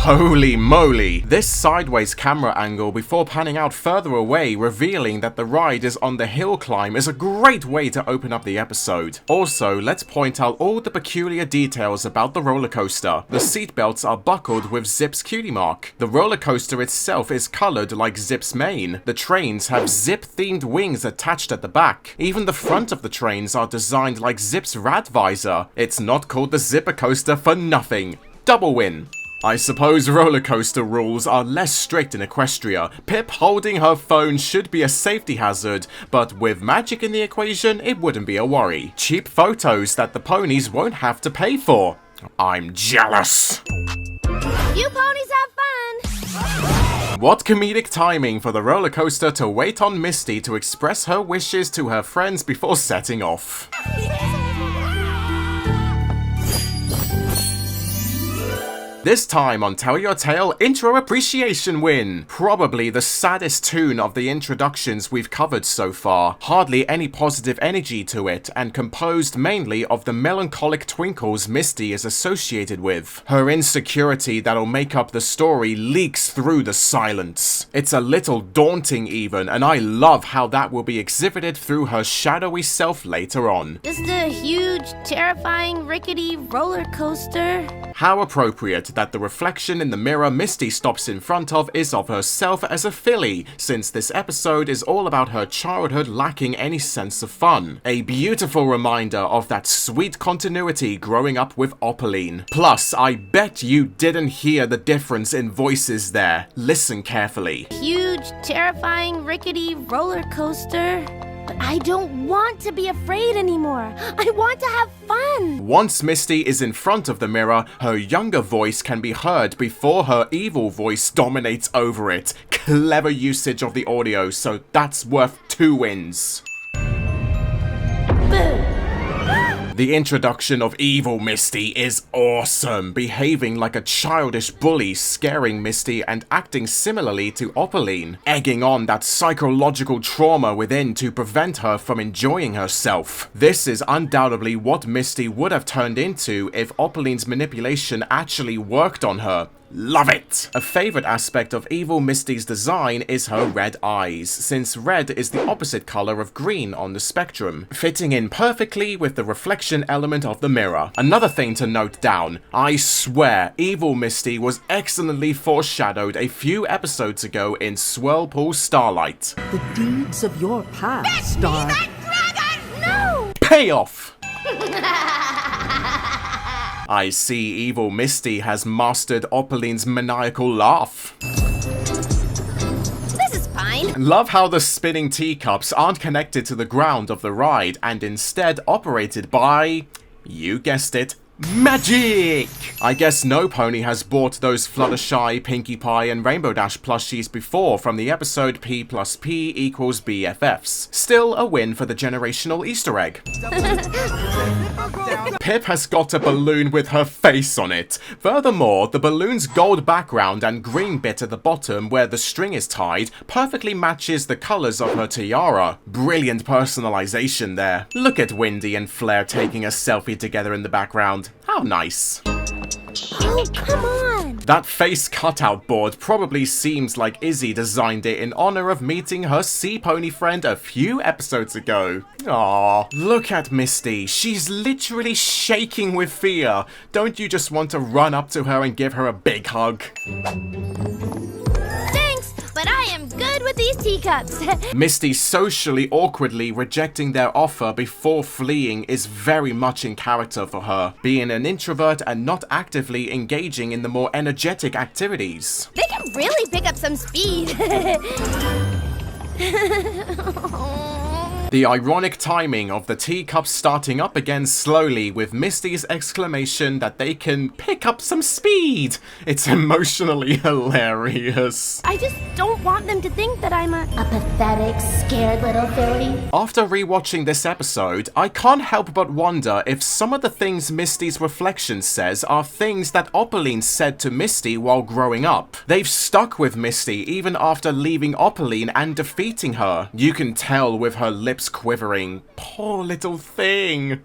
Holy moly! This sideways camera angle before panning out further away, revealing that the ride is on the hill climb, is a great way to open up the episode. Also, let's point out all the peculiar details about the roller coaster. The seatbelts are buckled with Zip's cutie mark. The roller coaster itself is colored like Zip's mane. The trains have Zip-themed wings attached at the back. Even the front of the trains are designed like Zip's rat visor. It's not called the Zipper Coaster for nothing. Double win. I suppose roller coaster rules are less strict in Equestria. Pip holding her phone should be a safety hazard, but with magic in the equation, it wouldn't be a worry. Cheap photos that the ponies won't have to pay for. I'm jealous. You ponies have fun! What comedic timing for the roller coaster to wait on Misty to express her wishes to her friends before setting off. This time on Tell Your Tale Intro Appreciation Win. Probably the saddest tune of the introductions we've covered so far. Hardly any positive energy to it, and composed mainly of the melancholic twinkles Misty is associated with. Her insecurity that'll make up the story leaks through the silence. It's a little daunting even, and I love how that will be exhibited through her shadowy self later on. Just a huge, terrifying, rickety roller coaster. How appropriate that the reflection in the mirror Misty stops in front of is of herself as a filly, since this episode is all about her childhood lacking any sense of fun. A beautiful reminder of that sweet continuity growing up with Opaline. Plus, I bet you didn't hear the difference in voices there. Listen carefully. Huge, terrifying, rickety roller coaster. But I don't want to be afraid anymore. I want to have fun. Once Misty is in front of the mirror, her younger voice can be heard before her evil voice dominates over it. Clever usage of the audio, so that's worth 2 wins. Boo! The introduction of evil Misty is awesome, behaving like a childish bully, scaring Misty and acting similarly to Opaline, egging on that psychological trauma within to prevent her from enjoying herself. This is undoubtedly what Misty would have turned into if Opaline's manipulation actually worked on her. Love it! A favorite aspect of evil Misty's design is her red eyes, since red is the opposite color of green on the spectrum, fitting in perfectly with the reflection element of the mirror. Another thing to note down, I swear evil Misty was excellently foreshadowed a few episodes ago in Swirlpool Starlight. The deeds of your past are... Dragon! No! Payoff! I see evil Misty has mastered Opaline's maniacal laugh. This is fine. Love how the spinning teacups aren't connected to the ground of the ride and instead operated by, you guessed it, magic! I guess no pony has bought those Fluttershy, Pinkie Pie, and Rainbow Dash plushies before from the episode P plus P equals BFFs. Still a win for the generational Easter egg. Pip has got a balloon with her face on it. Furthermore, the balloon's gold background and green bit at the bottom where the string is tied perfectly matches the colors of her tiara. Brilliant personalization there. Look at Windy and Flair taking a selfie together in the background. How nice. Oh, come on. That face cutout board probably seems like Izzy designed it in honor of meeting her sea pony friend a few episodes ago. Aww. Look at Misty. She's literally shaking with fear. Don't you just want to run up to her and give her a big hug? Thanks, but I am good with these teacups. Misty socially awkwardly rejecting their offer before fleeing is very much in character for her, being an introvert and not actively engaging in the more energetic activities. They can really pick up some speed. The ironic timing of the teacups starting up again slowly with Misty's exclamation that they can pick up some speed. It's emotionally hilarious. I just don't want them to think that I'm a pathetic, scared little filly. After rewatching this episode, I can't help but wonder if some of the things Misty's reflection says are things that Opaline said to Misty while growing up. They've stuck with Misty even after leaving Opaline and defeating her. You can tell with her lips quivering. Poor little thing.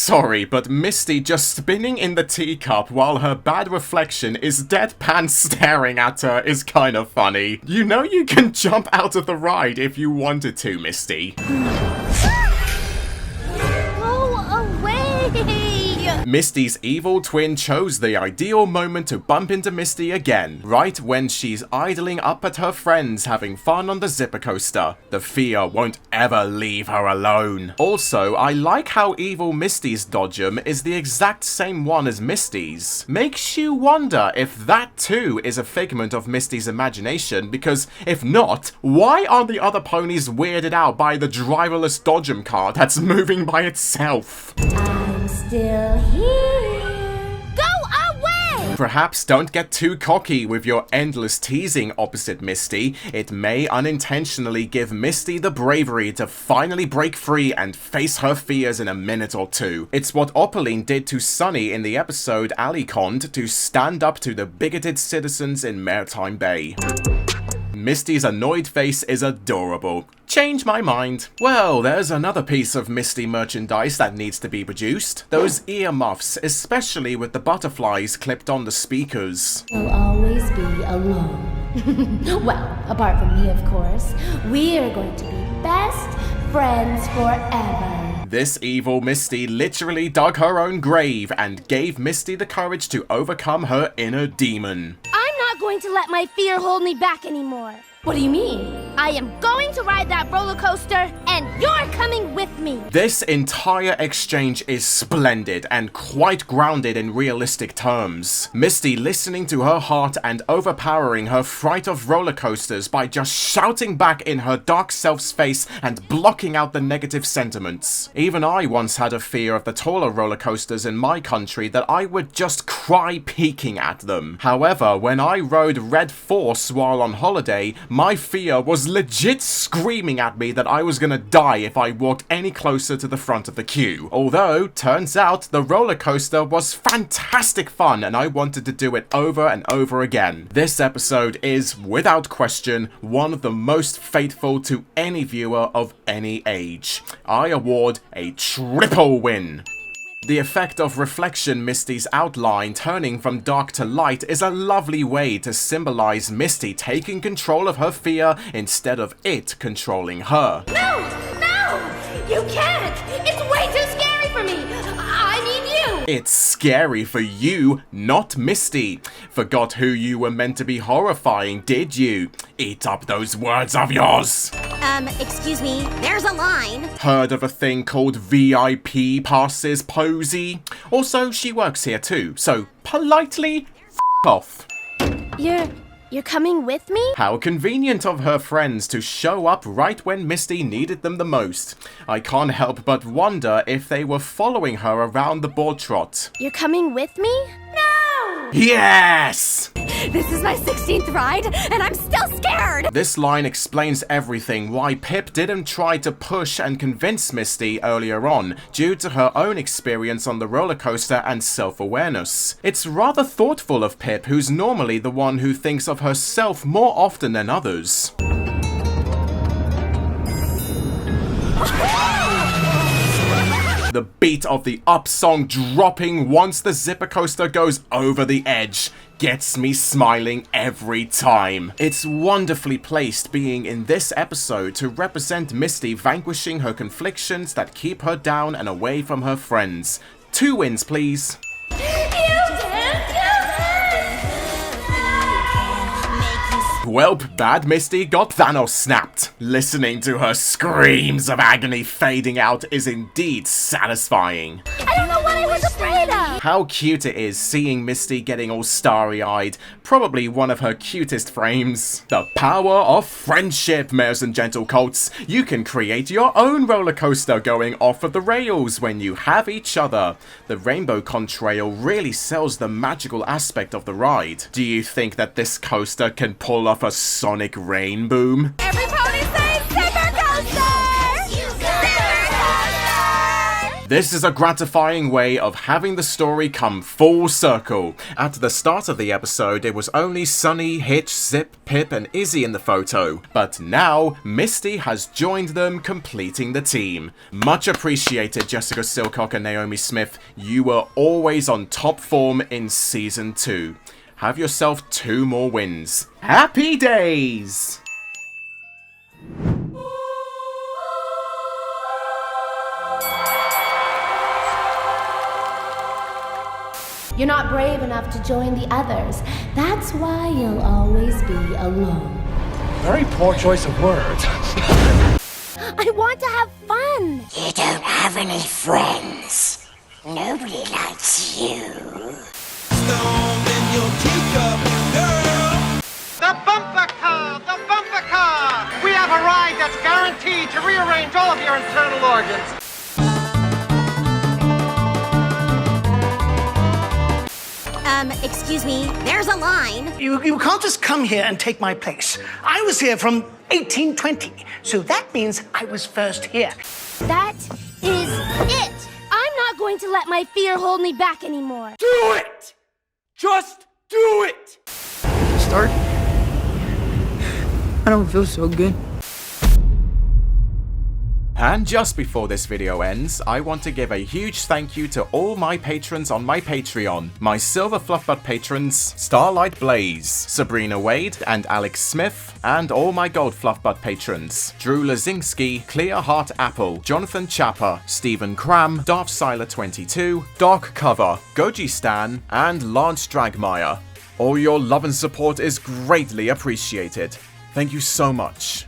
sorry, but Misty just spinning in the teacup while her bad reflection is deadpan staring at her is kind of funny. You know you can jump out of the ride if you wanted to, Misty. Go away! Misty's evil twin chose the ideal moment to bump into Misty again, right when she's idling up at her friends having fun on the zipper coaster. The fear won't ever leave her alone. Also, I like how evil Misty's dodgem is the exact same one as Misty's. Makes you wonder if that too is a figment of Misty's imagination, because if not, why are the other ponies weirded out by the driverless dodgem car that's moving by itself? I'm still here. Go away! Perhaps don't get too cocky with your endless teasing opposite Misty. It may unintentionally give Misty the bravery to finally break free and face her fears in a minute or two. It's what Opaline did to Sunny in the episode Alicond to stand up to the bigoted citizens in Maritime Bay. Misty's annoyed face is adorable. Change my mind. Well, there's another piece of Misty merchandise that needs to be produced. Those earmuffs, especially with the butterflies clipped on the speakers. We'll always be alone. Well, apart from me, of course. We are going to be best friends forever. This evil Misty literally dug her own grave and gave Misty the courage to overcome her inner demon. I'm not going to let my fear hold me back anymore. What do you mean? I am going to ride that roller coaster, and you're coming with me. This entire exchange is splendid and quite grounded in realistic terms. Misty listening to her heart and overpowering her fright of roller coasters by just shouting back in her dark self's face and blocking out the negative sentiments. Even I once had a fear of the taller roller coasters in my country that I would just cry peeking at them. However, when I rode Red Force while on holiday, my fear was legit screaming at me that I was gonna die if I walked any closer to the front of the queue. Although, turns out, the roller coaster was fantastic fun and I wanted to do it over and over again. This episode is, without question, one of the most faithful to any viewer of any age. I award a triple win. The effect of reflection Misty's outline turning from dark to light is a lovely way to symbolize Misty taking control of her fear instead of it controlling her. No! No! You can't! It's way too scary for me! I mean you! It's scary for you, not Misty. Forgot who you were meant to be horrifying, did you? Eat up those words of yours! Excuse me, there's a line. Heard of a thing called VIP passes, Posy? Also, she works here too, so politely f*** off. You're coming with me? How convenient of her friends to show up right when Misty needed them the most. I can't help but wonder if they were following her around the board trot. You're coming with me? No! Yes! This is my 16th ride, and I'm still scared! This line explains everything why Pip didn't try to push and convince Misty earlier on, due to her own experience on the roller coaster and self-awareness. It's rather thoughtful of Pip, who's normally the one who thinks of herself more often than others. The beat of the up song dropping once the zipper coaster goes over the edge gets me smiling every time. It's wonderfully placed being in this episode to represent Misty vanquishing her conflictions that keep her down and away from her friends. 2 wins, please. Welp, bad Misty got Thanos snapped. Listening to her screams of agony fading out is indeed satisfying. I don't know what I was afraid of! How cute it is seeing Misty getting all starry-eyed. Probably one of her cutest frames. The power of friendship, mares and gentle colts. You can create your own roller coaster going off of the rails when you have each other. The rainbow contrail really sells the magical aspect of the ride. Do you think that this coaster can pull off a sonic rain boom? Every pony say Zipper Coaster! Zipper Coaster! This is a gratifying way of having the story come full circle. At the start of the episode, it was only Sunny, Hitch, Zip, Pip, and Izzy in the photo. But now, Misty has joined them, completing the team. Much appreciated, Jessica Silcock and Naomi Smith. You were always on top form in Season 2. Have yourself 2 more wins. Happy days! You're not brave enough to join the others. That's why you'll always be alone. Very poor choice of words. I want to have fun! You don't have any friends. Nobody likes you. Storm in your teacup, girl. The bumper car! The bumper car! We have a ride that's guaranteed to rearrange all of your internal organs. Excuse me, there's a line. You can't just come here and take my place. I was here from 1820, so that means I was first here. That is it! I'm not going to let my fear hold me back anymore. Do it! Just do it! Start? I don't feel so good. And just before this video ends, I want to give a huge thank you to all my patrons on my Patreon. My Silver Fluffbutt patrons, Starlight Blaze, Sabrina Wade, and Alex Smith, and all my Gold Fluffbutt patrons, Drew Lazinski, Clear Heart Apple, Jonathan Chapper, Stephen Cram, Darthsiler22, Dark Cover, Goji Stan, and Lance Dragmeyer. All your love and support is greatly appreciated. Thank you so much.